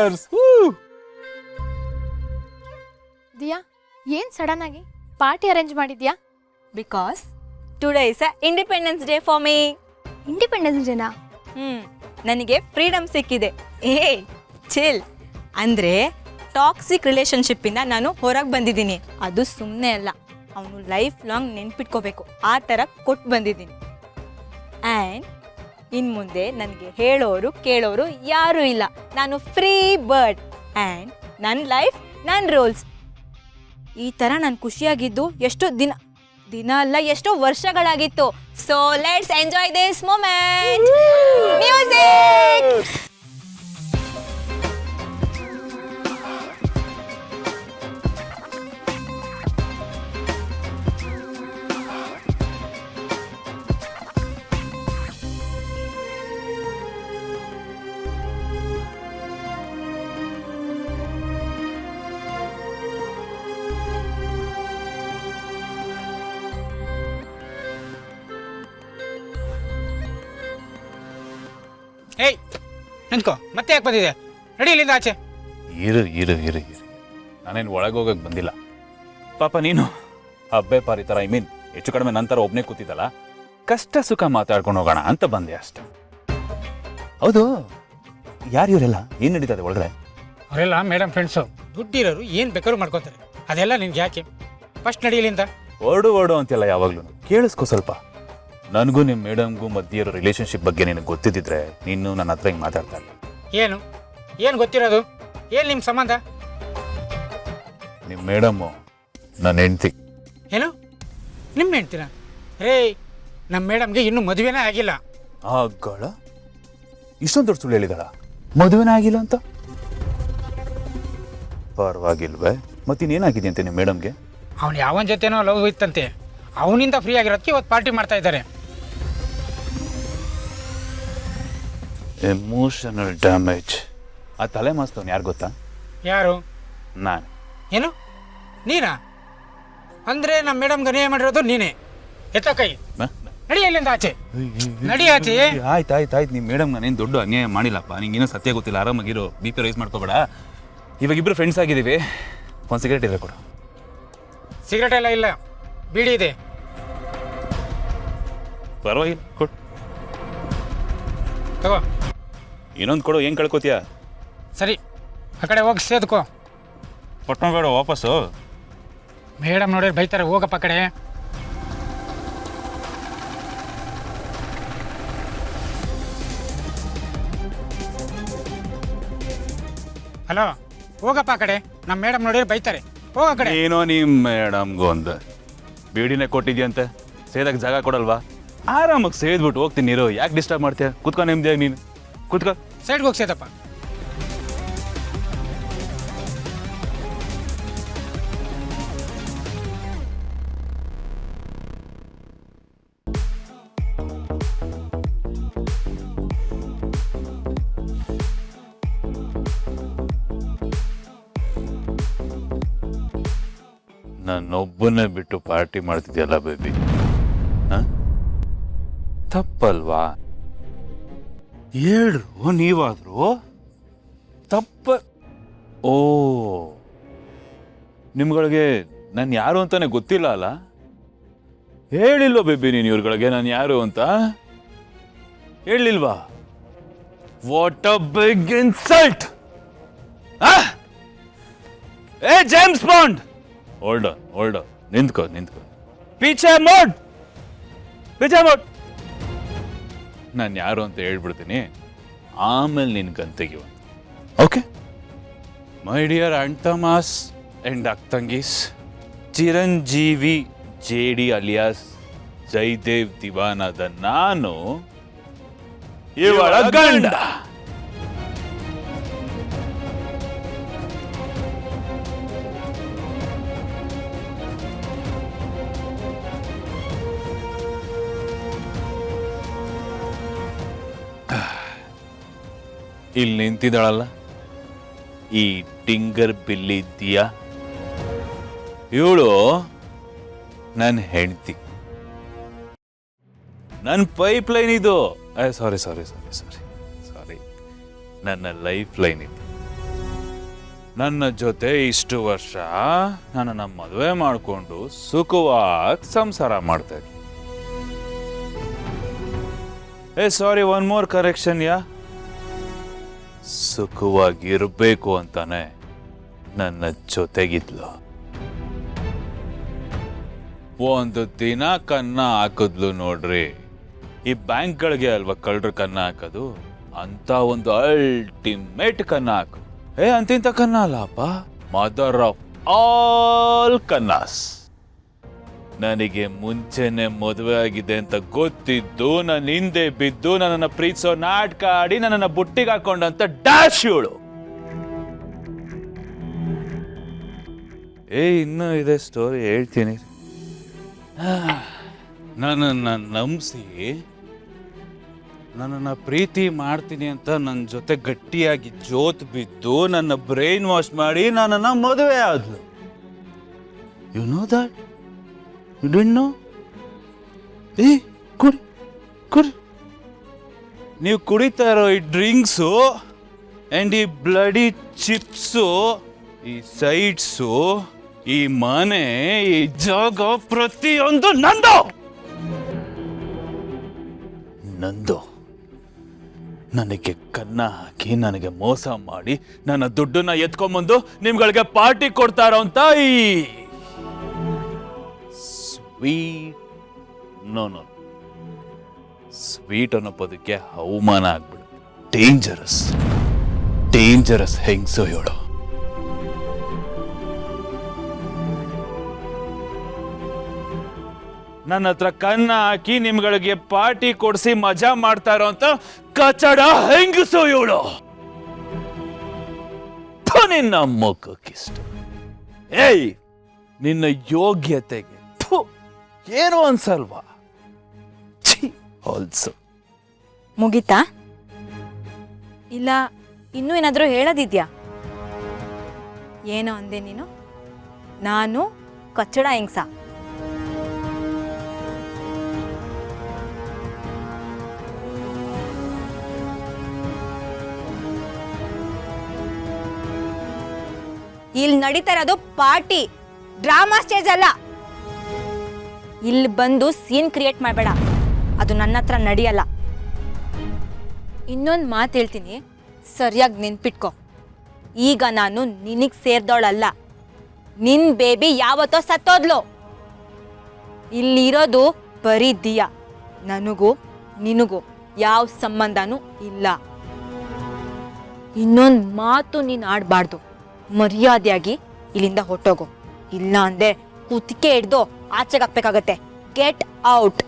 Cheers. Diya, ಏನ್ sudden ಆಗಿ party arrange ಮಾಡಿದ್ಯಾ? Because today is a independence day for me. Independence ಡೇನಾ? ನನಗೆ ಫ್ರೀಡಮ್ ಸಿಕ್ಕಿದೆ. ಚಿಲ್ ಅಂದರೆ ಟಾಕ್ಸಿಕ್ ರಿಲೇಷನ್ಶಿಪ್ಪಿಂದ ನಾನು ಹೊರಗೆ ಬಂದಿದ್ದೀನಿ. ಅದು ಸುಮ್ಮನೆ ಅಲ್ಲ, ಅವನು ಲೈಫ್ ಲಾಂಗ್ ನೆನ್ಪಿಟ್ಕೋಬೇಕು ಆ ಥರ ಕೊಟ್ಟು ಬಂದಿದ್ದೀನಿ. ಆ್ಯಂಡ್ ಇನ್ನು ಮುಂದೆ ನನಗೆ ಹೇಳೋರು ಕೇಳೋರು ಯಾರೂ ಇಲ್ಲ. ನಾನು ಫ್ರೀ ಬರ್ಡ್ ಆ್ಯಂಡ್ ನನ್ನ ಲೈಫ್ ನನ್ನ ರೂಲ್ಸ್. ಈ ಥರ ನಾನು ಖುಷಿಯಾಗಿದ್ದು ಎಷ್ಟೋ ದಿನ ಅಲ್ಲ, ಎಷ್ಟೋ ವರ್ಷಗಳಾಗಿತ್ತು. So let's enjoy this moment. Music. ಏಯ್ ನಿಂತ್ಕೋ, ಮತ್ತೆ ಯಾಕೆ ಬಂದಿದೆ? ನಡಿ ಇಲ್ಲಿಂದ ಆಚೆ. ಇರು ಇರು ಇರು ಇರು ನಾನೇನು ಒಳಗೆ ಹೋಗಕ್ಕೆ ಬಂದಿಲ್ಲ. ಪಾಪ ನೀನು ಹಬ್ಬೆ ಪಾರಿ ಥರ ಹೆಚ್ಚು ಕಡಿಮೆ ನಂತರ ಒಬ್ಬನೇ ಕೂತಿದ್ದಲ್ಲ, ಕಷ್ಟ ಸುಖ ಮಾತಾಡ್ಕೊಂಡು ಹೋಗೋಣ ಅಂತ ಬಂದೆ ಅಷ್ಟೆ. ಹೌದು, ಯಾರು ಇವರೆಲ್ಲ? ಏನು ನಡೀತದೆ ಒಳಗಡೆ? ಅವರೆಲ್ಲ ಮೇಡಮ್ ಫ್ರೆಂಡ್ಸು. ದುಡ್ಡಿರೋರು ಏನು ಬೇಕಾದ್ರೂ ಮಾಡ್ಕೋತಾರೆ. ಅದೆಲ್ಲ ನಿನ್ಗೆ ಯಾಕೆ? ಫಸ್ಟ್ ನಡಿ ಇಲ್ಲಿಂದ. ಓಡು ಅಂತೆಲ್ಲ ಯಾವಾಗ್ಲೂ ಕೇಳಿಸ್ಕೊ ಸ್ವಲ್ಪ. ನನಗೂ ನಿಮ್ಮ ಮೇಡಮ್ಗೂ ಮಧ್ಯೆ ಇರೋ ರಿಲೇಷನ್ಶಿಪ್ ಬಗ್ಗೆ ನಿನಗೆ ಗೊತ್ತಿದ್ದಿದ್ರೆ ನೀನು ನನ್ನ ಹತ್ರ ಹಿಂಗೆ ಮಾತಾಡ್ತಾ ಇಲ್ಲ. ಏನು ಗೊತ್ತಿರೋದು? ಏನು ನಿಮ್ಮ ಸಂಬಂಧ? ನಿಮ್ಮ ಮೇಡಮ್ಮು ನನ್ನ ಹೆಂಡ್ತಿ. ಏನು ನಿಮ್ಮ ಹೆಂಡ್ತಿನ? ರೇ, ನಮ್ಮ ಮೇಡಮ್ಗೆ ಇನ್ನೂ ಮದುವೆನೇ ಆಗಿಲ್ಲ. ಆಗಳ ಇಷ್ಟೊಂದು ದೊಡ್ಡ ಸುಳ್ಳು ಹೇಳಿದಾಳ? ಮದುವೆನೇ ಆಗಿಲ್ಲ ಅಂತ? ಪರವಾಗಿಲ್ವೇ? ಮತ್ತಿನ್ನೇನಾಗಿದೆ ಅಂತೆ ನಿಮ್ಮ ಮೇಡಮ್ಗೆ? ಅವ್ನು ಯಾವನ ಜೊತೆನೋ ಲವ್ ಇತ್ತಂತೆ. ಅವನಿಂದ ಫ್ರೀ ಆಗಿರೋದಕ್ಕೆ ಇವತ್ತು ಪಾರ್ಟಿ ಮಾಡ್ತಾ ಇದ್ದಾರೆ. Emotional damage. ಆ ತಲೆ ಮಾಸ್ತವನು ಯಾರು ಗೊತ್ತಾ? ಯಾರು? ನಾನು. ಏನು ನೀನಾ? ಅಂದರೆ ನಮ್ಮ ಮೇಡಮ್ಗೆ ಅನ್ಯಾಯ ಮಾಡಿರೋದು ನೀನೇ. ಎತ್ತ ಕೈ. ನಡಿ ಅಲ್ಲಿಂದ ಆಚೆ. ನಡಿ ಆಚೆ. ಆಯ್ತು ನಿಮ್ಮ ಮೇಡಮ್ ನಾನೇನು ದೊಡ್ಡ ಅನ್ಯಾಯ ಮಾಡಿಲ್ಲಪ್ಪ. ನಿಂಗೇನೋ ಸತ್ಯ ಗೊತ್ತಿಲ್ಲ. ಆರಾಮಾಗಿರೋ, BP ರೈಸ್ ಮಾಡ್ಕೋಬೇಡ. ಇವಾಗ ಇಬ್ಬರು ಫ್ರೆಂಡ್ಸ್ ಆಗಿದ್ದೀವಿ. ಒಂದು ಸಿಗರೇಟ್ ಇದ್ರೆ ಕೊಡು. ಸಿಗರೇಟ್ ಎಲ್ಲ ಇಲ್ಲ, ಬೀಡಿ ಇದೆ. ಪರವಾಗಿಲ್ಲ, ಕೊಡು. ತಗೋ. ಇನ್ನೊಂದು ಕೊಡು, ಏನು ಕಳ್ಕೊತೀಯ? ಸರಿ, ಆ ಕಡೆ ಹೋಗಿ ಸೇದ್ಕೋ. ಪಟ್ನ ಬೇಡ ವಾಪಸ್ಸು. ಮೇಡಮ್ ನೋಡಿದ್ರೆ ಬೈತಾರೆ, ಹೋಗಪ್ಪ ಕಡೆ. ಹಲೋ, ಹೋಗಪ್ಪ ಆ ಕಡೆ. ನಮ್ಮ ಮೇಡಮ್ ನೋಡಿದ್ರೆ ಬೈತಾರೆ, ಹೋಗ ಕಡೆ. ಏನೋ ನಿಮ್ಮ ಮೇಡಮ್ಗೂ ಒಂದು ಬೀಡಿನೇ ಕೊಟ್ಟಿದ್ಯಂತೆ, ಸೇದಕ್ಕೆ ಜಾಗ ಕೊಡಲ್ವಾ? ಆರಾಮಾಗಿ ಸೇದ್ಬಿಟ್ಟು ಹೋಗ್ತೀನಿ. ನೀರು ಯಾಕೆ ಡಿಸ್ಟರ್ಬ್ ಮಾಡ್ತೀಯ? ಕುತ್ಕೊ ನಿಮ್ದೇ, ನೀನು ಕುತ್ಕೊ. ಸೈಡ್ಗೆ ಹೋಗಿ ಸೇದಪ್ಪ. ನನ್ನೊಬ್ಬನೇ ಬಿಟ್ಟು ಪಾರ್ಟಿ ಮಾಡ್ತಿದ್ಯಲ್ಲ ಬೇಬಿ, ತಪ್ಪಲ್ವಾ? ಹೇಳ್ರು ನೀವಾದ್ರು ತಪ್ಪ. ಓ, ನಿಮ್ಗಳಿಗೆ ನಾನು ಯಾರು ಅಂತಾನೆ ಗೊತ್ತಿಲ್ಲ ಅಲ್ಲ? ಹೇಳಿಲ್ವ ಬೇಬಿ ನೀನು ಇವ್ರುಗಳಿಗೆ ನಾನು ಯಾರು ಅಂತ? ಹೇಳಿಲ್ವಾ? What a big insult! ಏ ಜೇಮ್ಸ್ ಬಾಂಡ್, ಹೋಲ್ಡ್ ಆನ್, ನಿಂತ್ಕೋ. ಪೀಚೆ ಮೋಡ್. ನಾನು ಯಾರು ಅಂತ ಹೇಳ್ಬಿಡ್ತೀನಿ, ಆಮೇಲೆ ನಿನ್ ಗಂತೆಗೆ. ಓಕೆ? ಮೈ ಡಿಯರ್ ಅಣ್ತಮಾಸ್ ಅಂಡ್ ಅಕ್ತಂಗೀಸ್, ಚಿರಂಜೀವಿ JD ಅಲಿಯಾಸ್ ಜೈದೇವ್ ದಿವಾನದ ನಾನು ಇವಳ ಗಂಡ. ಇಲ್ಲಿ ನಿಂತಿದ್ದಾಳಲ್ಲ ಈ ಟಿಂಗರ್ ಬಿಲ್ಲಿ ದಿಯಾ, ಇವಳು ನನ್ನ ಹೆಂಡತಿ. ನನ್ನ ಪೈಪ್ ಲೈನ್ ಇದು. ಸಾರಿ ನನ್ನ ಲೈಫ್ ಲೈನ್ ಇದು. ನನ್ನ ಜೊತೆ ಇಷ್ಟು ವರ್ಷ ನನ್ನನ್ನು ಮದುವೆ ಮಾಡಿಕೊಂಡು ಸುಖವಾಗಿ ಸಂಸಾರ ಮಾಡ್ತಾ ಇದ್ದೆ. ಸಾರಿ, ಒನ್ ಮೋರ್ ಕರೆಕ್ಷನ್ ಯಾ. ಸುಖವಾಗಿರ್ಬೇಕು ಅಂತಾನೆ ನನ್ನ ಜೊತೆಗಿದ್ಲು. ಒಂದು ದಿನ ಕನ್ನ ಹಾಕಿದ್ಲು ನೋಡ್ರಿ. ಈ ಬ್ಯಾಂಕ್ಗಳಿಗೆ ಅಲ್ವಾ ಕಳ್ಳರು ಕನ್ನ ಹಾಕೋದು, ಅಂತ ಒಂದು ಅಲ್ಟಿಮೇಟ್ ಕನ್ನ ಹಾಕು. ಅಂತಿಂತ ಕನ್ನ ಅಲ್ಲಪ್ಪ, ಮದರ್ ಆಫ್ ಆಲ್ ಕನ್ನಾಸ್. ನನಗೆ ಮುಂಚೆನೆ ಮದುವೆ ಆಗಿದೆ ಅಂತ ಗೊತ್ತಿದ್ದು ನನ್ನ ಹಿಂದೆ ಬಿದ್ದು ನನ್ನನ್ನು ಪ್ರೀತಿಸೋ ನಾಟಕ ಆಡಿ ನನ್ನನ್ನು ಬುಟ್ಟಿಗೆ ಹಾಕೊಂಡಂತ ಡ್ಯಾಶ್ ಇವಳು. ಇನ್ನೂ ಇದೆ ಸ್ಟೋರಿ, ಹೇಳ್ತೀನಿ. ನನ್ನನ್ನು ನಂಬಿಸಿ ನನ್ನನ್ನು ಪ್ರೀತಿ ಮಾಡ್ತೀನಿ ಅಂತ ನನ್ನ ಜೊತೆ ಗಟ್ಟಿಯಾಗಿ ಜೋತ್ ಬಿದ್ದು ನನ್ನ ಬ್ರೈನ್ ವಾಶ್ ಮಾಡಿ ನನ್ನನ್ನು ಮದುವೆ ಆದ್ಲು. You know that? You didn't know? ಕುಡಿ ಕುಡಿ. ನೀವು ಕುಡಿತಾ ಇರೋ ಈ ಡ್ರಿಂಕ್ಸು ಆ್ಯಂಡ್ ಈ ಬ್ಲಡಿ ಚಿಪ್ಸು, ಈ ಸೈಡ್ಸು, ಈ ಮನೆ, ಈ ಜಾಗ ಪ್ರತಿಯೊಂದು ನಂದು. ನನಗೆ ಕನ್ನ ಹಾಕಿ ನನಗೆ ಮೋಸ ಮಾಡಿ ನನ್ನ ದುಡ್ಡನ್ನ ಎತ್ಕೊಂಬಂದು ನಿಮ್ಗಳಿಗೆ ಪಾರ್ಟಿ ಕೊಡ್ತಾ ಇರೋಂತ ಈ ಸ್ವೀಟ್ ಸ್ವೀಟ್ ಅನ್ನೋ ಪದಕ್ಕೆ ಅವಮಾನ ಆಗ್ಬಿಡು. ಡೇಂಜರಸ್ ಹೆಂಗ್ಸು ಹೇಳು. ನನ್ನ ಹತ್ರ ಕನ್ನ ಹಾಕಿ ನಿಮ್ಗಳಿಗೆ ಪಾರ್ಟಿ ಕೊಡಿಸಿ ಮಜಾ ಮಾಡ್ತಾ ಇರೋಂತ ಕಚಡ ಹೆಂಗಸು ಇವಳು. ನಿನ್ನ ಮುಖಕ್ಕಿಷ್ಟು. ನಿನ್ನ ಯೋಗ್ಯತೆಗೆ ಏನು ಅನ್ಸಲ್ವಾ? ಆಲ್ಸೋ ಮುಗಿತಾ? ಇಲ್ಲ ಇನ್ನೂ ಏನಾದರೂ ಹೇಳೋದಿದ್ಯಾ? ಏನೋ ಅಂದೆ ನೀನು? ನಾನು ಕಚ್ಚಡ ಹೆಂಗ್ಸ? ಇಲ್ಲಿ ನಡೀತಾ ಇರೋದು ಪಾರ್ಟಿ, ಡ್ರಾಮಾ ಸ್ಟೇಜ್ ಅಲ್ಲ. ಇಲ್ಲಿ ಬಂದು ಸೀನ್ ಕ್ರಿಯೇಟ್ ಮಾಡಬೇಡ, ಅದು ನನ್ನ ಹತ್ರ ನಡೆಯಲ್ಲ. ಇನ್ನೊಂದು ಮಾತು ಹೇಳ್ತೀನಿ, ಸರಿಯಾಗಿ ನೆನ್ಪಿಟ್ಕೊ. ಈಗ ನಾನು ನಿನಗೆ ಸೇರ್ದವಳಲ್ಲ, ನಿನ್ ಬೇಬಿ ಯಾವತ್ತೋ ಸತ್ತೋದ್ಲು. ಇಲ್ಲಿರೋದು ಬರೀ ದಿಯಾ, ನನಗೂ ನಿನಗೂ ಯಾವ ಸಂಬಂಧನೂ ಇಲ್ಲ. ಇನ್ನೊಂದು ಮಾತು ನೀನು ಆಡಬಾರ್ದು. ಮರ್ಯಾದೆಯಾಗಿ ಇಲ್ಲಿಂದ ಹೊಟ್ಟೋಗು, ಇಲ್ಲ ಅಂದ್ರೆ ಕುತ್ತಿಗೆ ಹಿಡ್ದು ಆಚೆಗೆ ಹಾಕ್ಬೇಕಾಗತ್ತೆ. Get out.